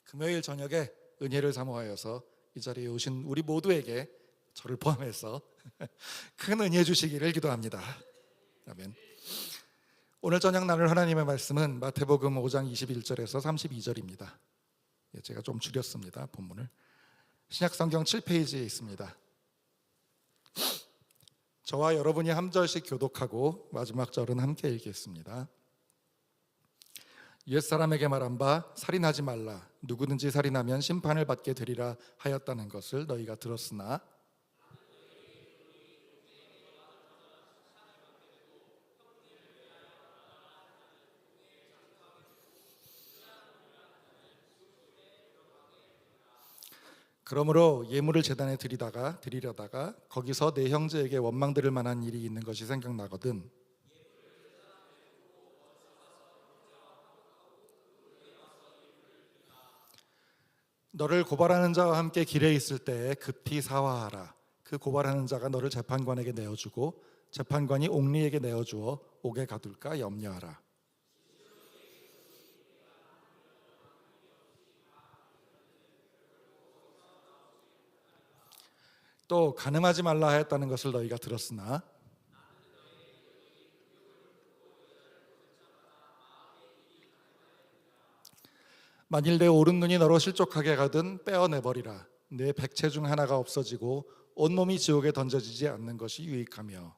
금요일 저녁에 은혜를 사모하여서 이 자리에 오신 우리 모두에게 저를 포함해서 큰 은혜 주시기를 기도합니다. 아멘. 오늘 저녁 나눌 하나님의 말씀은 마태복음 5장 21절에서 32절입니다. 제가 좀 줄였습니다. 본문을. 신약성경 7페이지에 있습니다. 저와 여러분이 한 절씩 교독하고 마지막 절은 함께 읽겠습니다. 옛사람에게 말한 바 살인하지 말라. 누구든지 살인하면 심판을 받게 되리라 하였다는 것을 너희가 들었으나 그러므로 예물을 제단에 드리려다가 거기서 내 형제에게 원망 들을 만한 일이 있는 것이 생각나거든 너를 고발하는 자와 함께 길에 있을 때에 급히 사화하라. 그 고발하는 자가 너를 재판관에게 내어주고 재판관이 옥리에게 내어주어 옥에 가둘까 염려하라. 또 간음하지 말라 하였다는 것을 너희가 들었으나 만일 내 오른눈이 너로 실족하게 가든 빼어내버리라. 내 백체 중 하나가 없어지고 온몸이 지옥에 던져지지 않는 것이 유익하며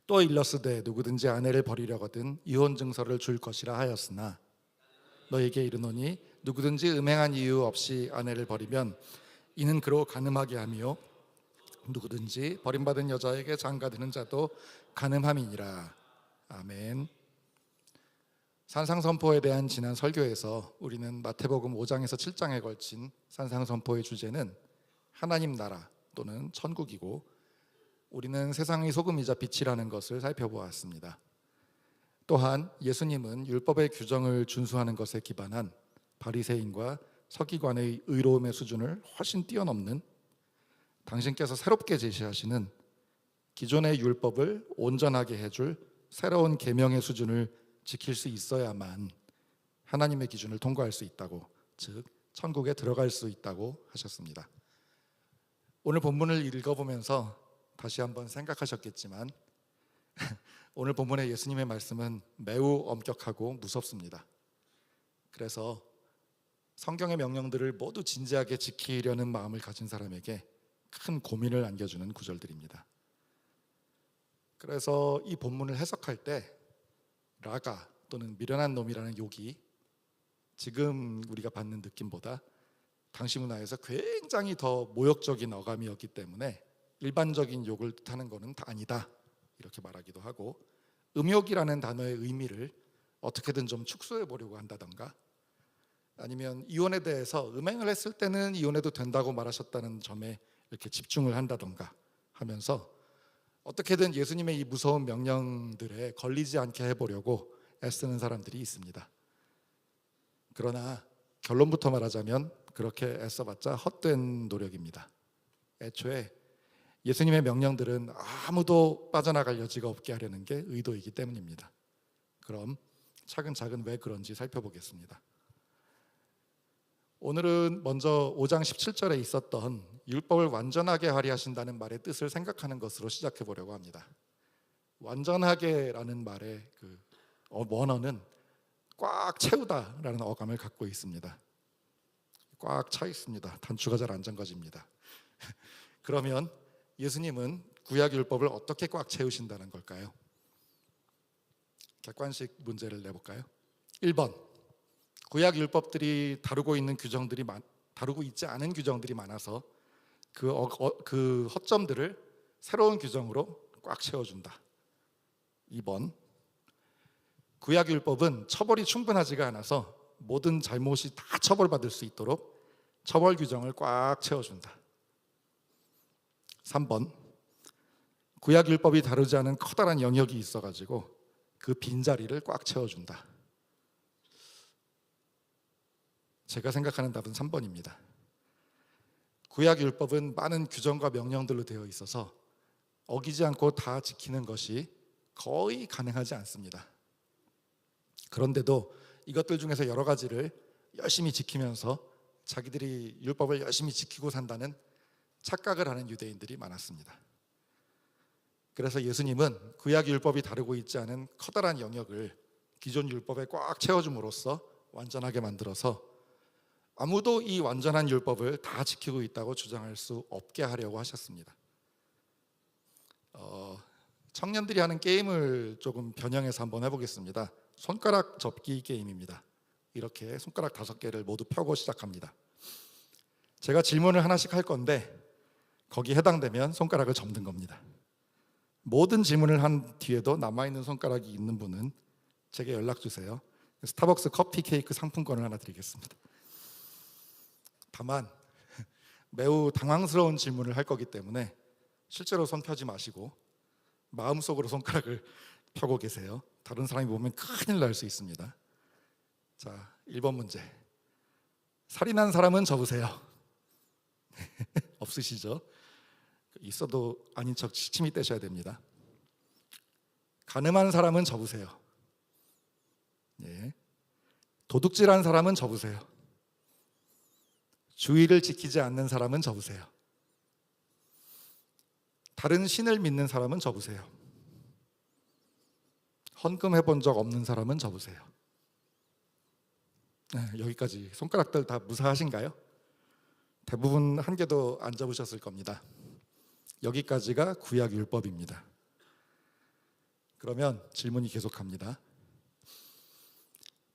또 일렀으되 누구든지 아내를 버리려거든 이혼 증서를 줄 것이라 하였으나 너에게 이르노니 누구든지 음행한 이유 없이 아내를 버리면 이는 그로 간음하게 하며 누구든지 버림받은 여자에게 장가드는 자도 간음함이니라. 아멘. 산상선포에 대한 지난 설교에서 우리는 마태복음 5장에서 7장에 걸친 산상선포의 주제는 하나님 나라 또는 천국이고 우리는 세상의 소금이자 빛이라는 것을 살펴보았습니다. 또한 예수님은 율법의 규정을 준수하는 것에 기반한 바리새인과 서기관의 의로움의 수준을 훨씬 뛰어넘는 당신께서 새롭게 제시하시는 기존의 율법을 온전하게 해줄 새로운 계명의 수준을 지킬 수 있어야만 하나님의 기준을 통과할 수 있다고, 즉 천국에 들어갈 수 있다고 하셨습니다. 오늘 본문을 읽어보면서 다시 한번 생각하셨겠지만 오늘 본문의 예수님의 말씀은 매우 엄격하고 무섭습니다. 그래서 성경의 명령들을 모두 진지하게 지키려는 마음을 가진 사람에게 큰 고민을 안겨주는 구절들입니다. 그래서 이 본문을 해석할 때 라가 또는 미련한 놈이라는 욕이 지금 우리가 받는 느낌보다 당시 문화에서 굉장히 더 모욕적인 어감이었기 때문에 일반적인 욕을 뜻하는 것은 다 아니다 이렇게 말하기도 하고, 음욕이라는 단어의 의미를 어떻게든 좀 축소해 보려고 한다던가, 아니면 이혼에 대해서 음행을 했을 때는 이혼해도 된다고 말하셨다는 점에 이렇게 집중을 한다던가 하면서 어떻게든 예수님의 이 무서운 명령들에 걸리지 않게 해보려고 애쓰는 사람들이 있습니다. 그러나 결론부터 말하자면 그렇게 애써봤자 헛된 노력입니다. 애초에 예수님의 명령들은 아무도 빠져나갈 여지가 없게 하려는 게 의도이기 때문입니다. 그럼 차근차근 왜 그런지 살펴보겠습니다. 오늘은 먼저 5장 17절에 있었던 율법을 완전하게 발휘하신다는 말의 뜻을 생각하는 것으로 시작해 보려고 합니다. 완전하게라는 말의 그 원어는 꽉 채우다라는 어감을 갖고 있습니다. 꽉 차 있습니다. 단추가 잘 안 잠가집니다. 그러면 예수님은 구약 율법을 어떻게 꽉 채우신다는 걸까요? 객관식 문제를 내볼까요? 1번, 구약 율법들이 다루고 있지 않은 규정들이 많아서 그 허점들을 새로운 규정으로 꽉 채워준다. 2번, 구약 율법은 처벌이 충분하지가 않아서 모든 잘못이 다 처벌받을 수 있도록 처벌 규정을 꽉 채워준다. 3번, 구약 율법이 다루지 않은 커다란 영역이 있어가지고 그 빈자리를 꽉 채워준다. 제가 생각하는 답은 3번입니다. 구약 율법은 많은 규정과 명령들로 되어 있어서 어기지 않고 다 지키는 것이 거의 가능하지 않습니다. 그런데도 이것들 중에서 여러 가지를 열심히 지키면서 자기들이 율법을 열심히 지키고 산다는 착각을 하는 유대인들이 많았습니다. 그래서 예수님은 구약 율법이 다루고 있지 않은 커다란 영역을 기존 율법에 꽉 채워줌으로써 완전하게 만들어서 아무도 이 완전한 율법을 다 지키고 있다고 주장할 수 없게 하려고 하셨습니다. 청년들이 하는 게임을 조금 변형해서 한번 해보겠습니다. 손가락 접기 게임입니다. 이렇게 손가락 5개를 모두 펴고 시작합니다. 제가 질문을 하나씩 할 건데 거기에 해당되면 손가락을 접는 겁니다. 모든 질문을 한 뒤에도 남아있는 손가락이 있는 분은 제게 연락 주세요. 스타벅스 커피 케이크 상품권을 하나 드리겠습니다. 다만 매우 당황스러운 질문을 할 거기 때문에 실제로 손 펴지 마시고 마음속으로 손가락을 펴고 계세요. 다른 사람이 보면 큰일 날 수 있습니다. 자, 1번 문제. 살인한 사람은 접으세요. 없으시죠? 있어도 아닌 척 침이 떼셔야 됩니다. 간음한 사람은 접으세요. 예. 도둑질한 사람은 접으세요. 주의를 지키지 않는 사람은 접으세요. 다른 신을 믿는 사람은 접으세요. 헌금해 본 적 없는 사람은 접으세요. 여기까지 손가락들 다 무사하신가요? 대부분 한 개도 안 접으셨을 겁니다. 여기까지가 구약 율법입니다. 그러면 질문이 계속합니다.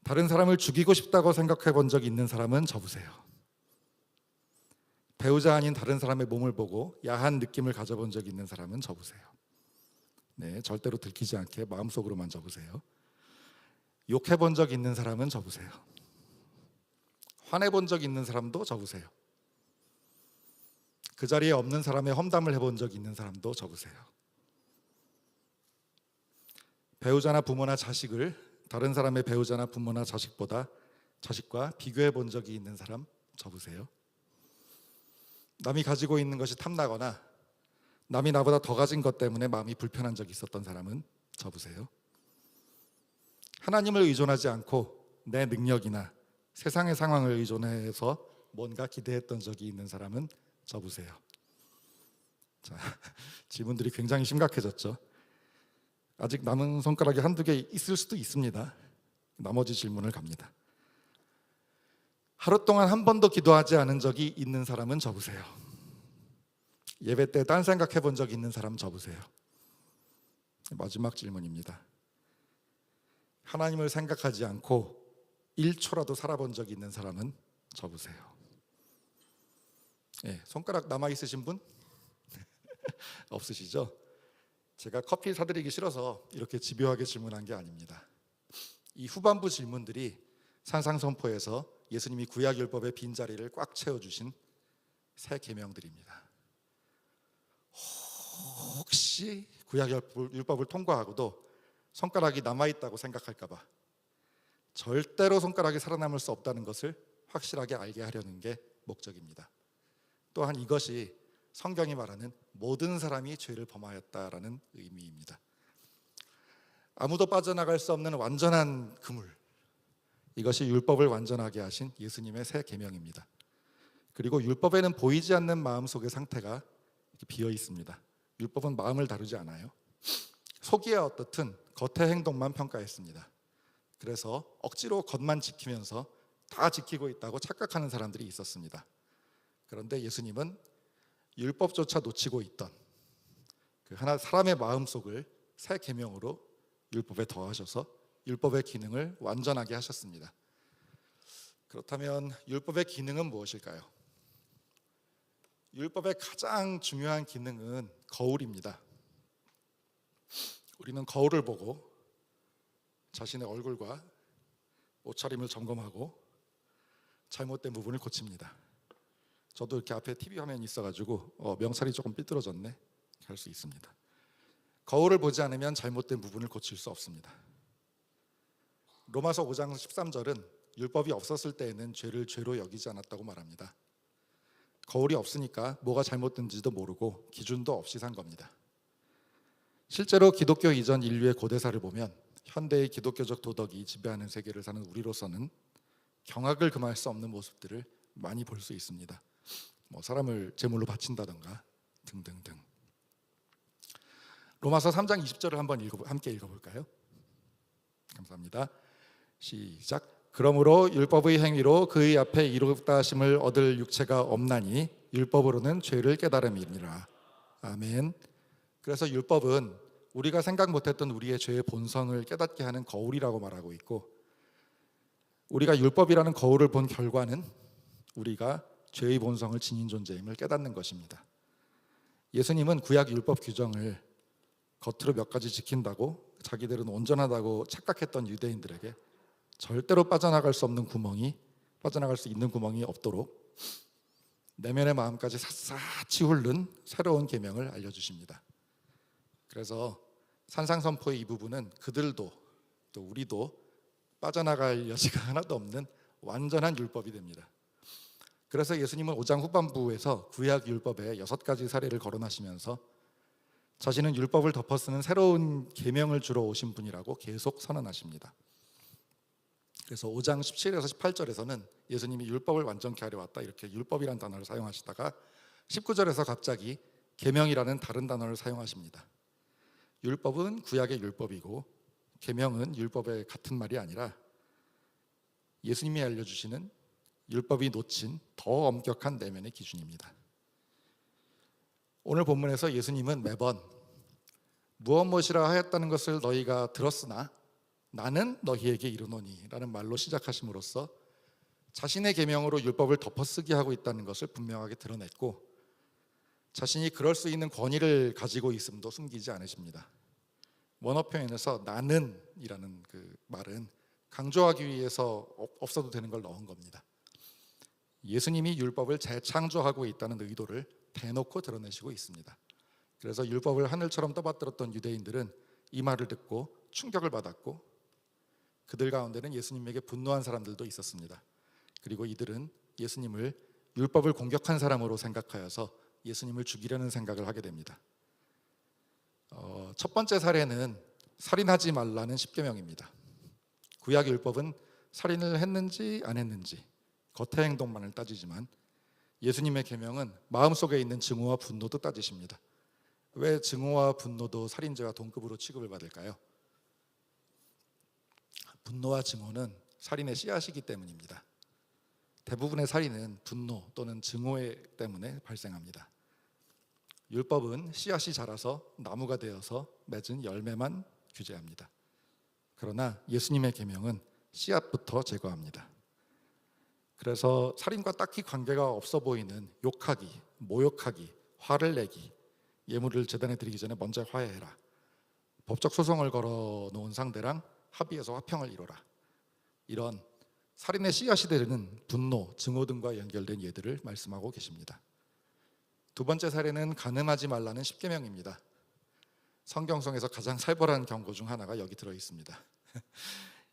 다른 사람을 죽이고 싶다고 생각해 본 적 있는 사람은 접으세요. 배우자 아닌 다른 사람의 몸을 보고 야한 느낌을 가져본 적 있는 사람은 접으세요. 네, 절대로 들키지 않게 마음속으로만 접으세요. 욕해 본 적 있는 사람은 접으세요. 화내 본 적 있는 사람도 접으세요. 그 자리에 없는 사람의 험담을 해본 적 있는 사람도 접으세요. 배우자나 부모나 자식을 다른 사람의 배우자나 부모나 자식과 비교해 본 적이 있는 사람 접으세요. 남이 가지고 있는 것이 탐나거나 남이 나보다 더 가진 것 때문에 마음이 불편한 적이 있었던 사람은 접으세요. 하나님을 의존하지 않고 내 능력이나 세상의 상황을 의존해서 뭔가 기대했던 적이 있는 사람은 접으세요. 자, 질문들이 굉장히 심각해졌죠. 아직 남은 손가락이 한두 개 있을 수도 있습니다. 나머지 질문을 갑니다. 하루 동안 한 번도 기도하지 않은 적이 있는 사람은 접으세요. 예배 때 딴 생각해 본 적 있는 사람 접으세요. 마지막 질문입니다. 하나님을 생각하지 않고 1초라도 살아본 적 있는 사람은 접으세요. 네, 손가락 남아있으신 분? 없으시죠? 제가 커피 사드리기 싫어서 이렇게 집요하게 질문한 게 아닙니다. 이 후반부 질문들이 산상선포에서 예수님이 구약율법의 빈자리를 꽉 채워주신 새 계명들입니다. 혹시 구약율법을 통과하고도 손가락이 남아있다고 생각할까 봐 절대로 손가락이 살아남을 수 없다는 것을 확실하게 알게 하려는 게 목적입니다. 또한 이것이 성경이 말하는 모든 사람이 죄를 범하였다라는 의미입니다. 아무도 빠져나갈 수 없는 완전한 그물, 이것이 율법을 완전하게 하신 예수님의 새 계명입니다. 그리고 율법에는 보이지 않는 마음속의 상태가 비어 있습니다. 율법은 마음을 다루지 않아요. 속이야 어떻든 겉의 행동만 평가했습니다. 그래서 억지로 겉만 지키면서 다 지키고 있다고 착각하는 사람들이 있었습니다. 그런데 예수님은 율법조차 놓치고 있던 그 하나 사람의 마음속을 새 계명으로 율법에 더하셔서 율법의 기능을 완전하게 하셨습니다. 그렇다면 율법의 기능은 무엇일까요? 율법의 가장 중요한 기능은 거울입니다. 우리는 거울을 보고 자신의 얼굴과 옷차림을 점검하고 잘못된 부분을 고칩니다. 저도 이렇게 앞에 TV 화면이 있어가지고 명찰이 조금 삐뚤어졌네 할 수 있습니다. 거울을 보지 않으면 잘못된 부분을 고칠 수 없습니다. 로마서 5장 13절은 율법이 없었을 때에는 죄를 죄로 여기지 않았다고 말합니다. 거울이 없으니까 뭐가 잘못된지도 모르고 기준도 없이 산 겁니다. 실제로 기독교 이전 인류의 고대사를 보면 현대의 기독교적 도덕이 지배하는 세계를 사는 우리로서는 경악을 금할 수 없는 모습들을 많이 볼 수 있습니다. 사람을 제물로 바친다던가 등등등. 로마서 3장 20절을 한번 함께 읽어볼까요? 감사합니다. 시작. 그러므로 율법의 행위로 그의 앞에 이롭다 하심을 얻을 육체가 없나니 율법으로는 죄를 깨달음이니라. 아멘. 그래서 율법은 우리가 생각 못했던 우리의 죄의 본성을 깨닫게 하는 거울이라고 말하고 있고, 우리가 율법이라는 거울을 본 결과는 우리가 죄의 본성을 지닌 존재임을 깨닫는 것입니다. 예수님은 구약 율법 규정을 겉으로 몇 가지 지킨다고 자기들은 온전하다고 착각했던 유대인들에게 절대로 빠져나갈 수 있는 구멍이 없도록 내면의 마음까지 샅샅이 훑는 새로운 계명을 알려주십니다. 그래서 산상선포의 이 부분은 그들도 또 우리도 빠져나갈 여지가 하나도 없는 완전한 율법이 됩니다. 그래서 예수님은 5장 후반부에서 구약 율법의 6가지 사례를 거론하시면서 자신은 율법을 덮어쓰는 새로운 계명을 주러 오신 분이라고 계속 선언하십니다. 그래서 5장 17에서 18절에서는 예수님이 율법을 완전케 하려 왔다 이렇게 율법이라는 단어를 사용하시다가 19절에서 갑자기 계명이라는 다른 단어를 사용하십니다. 율법은 구약의 율법이고 계명은 율법의 같은 말이 아니라 예수님이 알려주시는 율법이 놓친 더 엄격한 내면의 기준입니다. 오늘 본문에서 예수님은 매번 무엇이라 하였다는 것을 너희가 들었으나 나는 너희에게 이르노니 라는 말로 시작하심으로써 자신의 계명으로 율법을 덮어쓰게 하고 있다는 것을 분명하게 드러냈고, 자신이 그럴 수 있는 권위를 가지고 있음도 숨기지 않으십니다. 원어 표현에서 나는 이라는 그 말은 강조하기 위해서 없어도 되는 걸 넣은 겁니다. 예수님이 율법을 재창조하고 있다는 의도를 대놓고 드러내시고 있습니다. 그래서 율법을 하늘처럼 떠받들었던 유대인들은 이 말을 듣고 충격을 받았고, 그들 가운데는 예수님에게 분노한 사람들도 있었습니다. 그리고 이들은 예수님을 율법을 공격한 사람으로 생각하여서 예수님을 죽이려는 생각을 하게 됩니다. 첫 번째 사례는 살인하지 말라는 십계명입니다. 구약 율법은 살인을 했는지 안 했는지 겉의 행동만을 따지지만 예수님의 계명은 마음속에 있는 증오와 분노도 따지십니다. 왜 증오와 분노도 살인죄와 동급으로 취급을 받을까요? 분노와 증오는 살인의 씨앗이기 때문입니다. 대부분의 살인은 분노 또는 증오 때문에 발생합니다. 율법은 씨앗이 자라서 나무가 되어서 맺은 열매만 규제합니다. 그러나 예수님의 계명은 씨앗부터 제거합니다. 그래서 살인과 딱히 관계가 없어 보이는 욕하기, 모욕하기, 화를 내기, 예물을 제단에 드리기 전에 먼저 화해해라, 법적 소송을 걸어놓은 상대랑 합의해서 화평을 이뤄라, 이런 살인의 씨앗이 되는 분노, 증오 등과 연결된 예들을 말씀하고 계십니다. 두 번째 사례는 간음하지 말라는 십계명입니다. 성경성에서 가장 살벌한 경고 중 하나가 여기 들어 있습니다.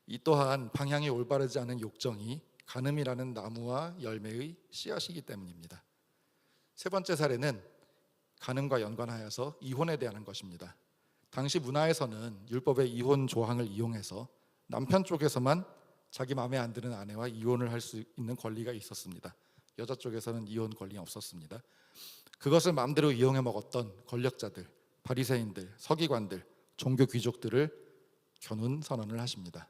이 또한 방향이 올바르지 않은 욕정이 간음이라는 나무와 열매의 씨앗이기 때문입니다. 세 번째 사례는 간음과 연관하여서 이혼에 대한 것입니다. 당시 문화에서는 율법의 이혼 조항을 이용해서 남편 쪽에서만 자기 마음에 안 드는 아내와 이혼을 할 수 있는 권리가 있었습니다. 여자 쪽에서는 이혼 권리가 없었습니다. 그것을 마음대로 이용해 먹었던 권력자들, 바리새인들, 서기관들, 종교 귀족들을 겨눈 선언을 하십니다.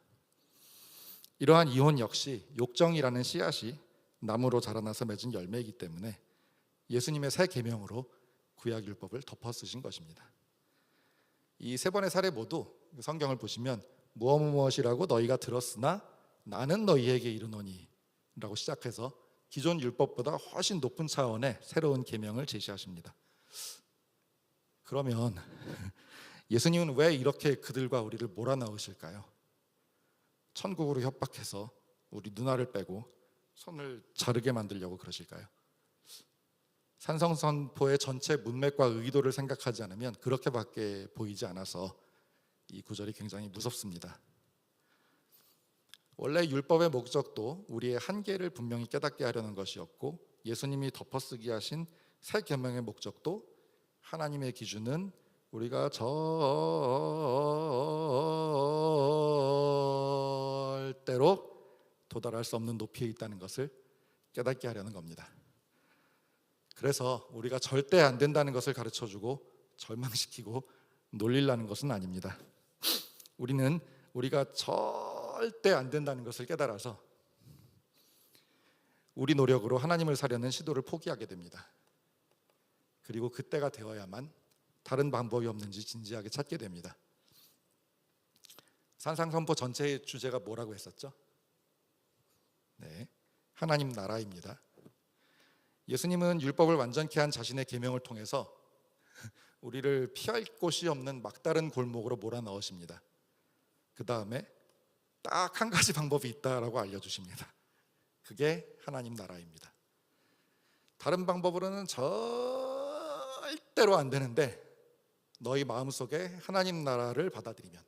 이러한 이혼 역시 욕정이라는 씨앗이 나무로 자라나서 맺은 열매이기 때문에 예수님의 새 계명으로 구약 율법을 덮어 쓰신 것입니다. 이 세 번의 사례 모두 성경을 보시면 무엇이라고 너희가 들었으나 나는 너희에게 이르노니 라고 시작해서 기존 율법보다 훨씬 높은 차원의 새로운 계명을 제시하십니다. 그러면 예수님은 왜 이렇게 그들과 우리를 몰아넣으실까요? 천국으로 협박해서 우리 눈알을 빼고 손을 자르게 만들려고 그러실까요? 산성선포의 전체 문맥과 의도를 생각하지 않으면 그렇게밖에 보이지 않아서 이 구절이 굉장히 무섭습니다. 원래 율법의 목적도 우리의 한계를 분명히 깨닫게 하려는 것이었고, 예수님이 덮어쓰기 하신 새 계명의 목적도 하나님의 기준은 우리가 절대로 도달할 수 없는 높이에 있다는 것을 깨닫게 하려는 겁니다. 그래서 우리가 절대 안 된다는 것을 가르쳐주고 절망시키고 놀리려는 것은 아닙니다. 우리는 우리가 절대 안 된다는 것을 깨달아서 우리 노력으로 하나님을 사려는 시도를 포기하게 됩니다. 그리고 그때가 되어야만 다른 방법이 없는지 진지하게 찾게 됩니다. 산상선포 전체의 주제가 뭐라고 했었죠? 네, 하나님 나라입니다. 예수님은 율법을 완전케 한 자신의 계명을 통해서 우리를 피할 곳이 없는 막다른 골목으로 몰아넣으십니다. 그 다음에 딱 한 가지 방법이 있다라고 알려주십니다. 그게 하나님 나라입니다. 다른 방법으로는 절대로 안 되는데 너희 마음속에 하나님 나라를 받아들이면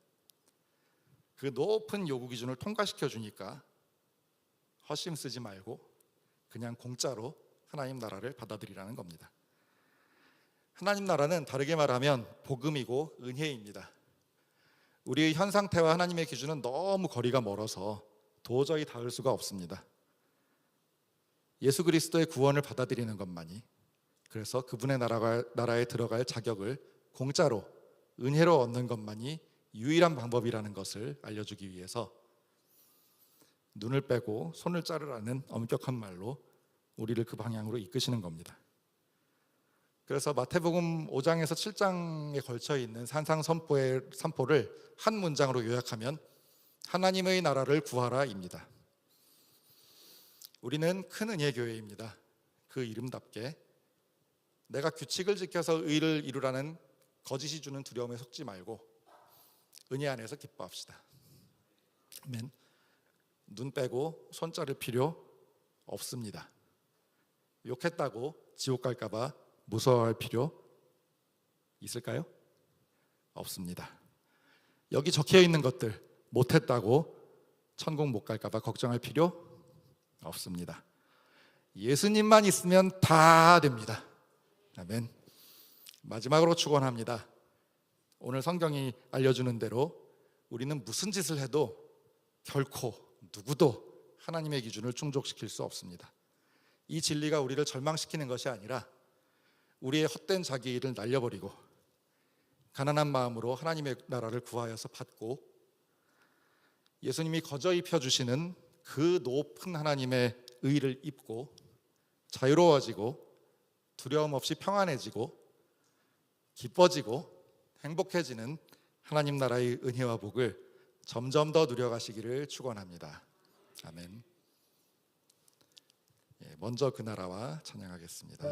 그 높은 요구 기준을 통과시켜 주니까 헛심 쓰지 말고 그냥 공짜로 하나님 나라를 받아들이라는 겁니다. 하나님 나라는 다르게 말하면 복음이고 은혜입니다. 우리의 현 상태와 하나님의 기준은 너무 거리가 멀어서 도저히 닿을 수가 없습니다. 예수 그리스도의 구원을 받아들이는 것만이, 그래서 그분의 나라에 들어갈 자격을 공짜로 은혜로 얻는 것만이 유일한 방법이라는 것을 알려주기 위해서 눈을 빼고 손을 자르라는 엄격한 말로 우리를 그 방향으로 이끄시는 겁니다. 그래서 마태복음 5장에서 7장에 걸쳐 있는 산상선포를 한 문장으로 요약하면 하나님의 나라를 구하라입니다. 우리는 큰 은혜교회입니다. 그 이름답게 내가 규칙을 지켜서 의를 이루라는 거짓이 주는 두려움에 속지 말고 은혜 안에서 기뻐합시다. 아멘. 눈 빼고 손 자를 필요 없습니다. 욕했다고 지옥 갈까 봐 무서워할 필요 있을까요? 없습니다. 여기 적혀 있는 것들 못했다고 천국 못 갈까 봐 걱정할 필요 없습니다. 예수님만 있으면 다 됩니다. 아멘. 마지막으로 축원합니다. 오늘 성경이 알려주는 대로 우리는 무슨 짓을 해도 결코 누구도 하나님의 기준을 충족시킬 수 없습니다. 이 진리가 우리를 절망시키는 것이 아니라 우리의 헛된 자기 일을 날려버리고 가난한 마음으로 하나님의 나라를 구하여서 받고 예수님이 거저 입혀주시는 그 높은 하나님의 의를 입고 자유로워지고 두려움 없이 평안해지고 기뻐지고 행복해지는 하나님 나라의 은혜와 복을 점점 더 누려가시기를 축원합니다. 아멘. 먼저 그 나라와 찬양하겠습니다.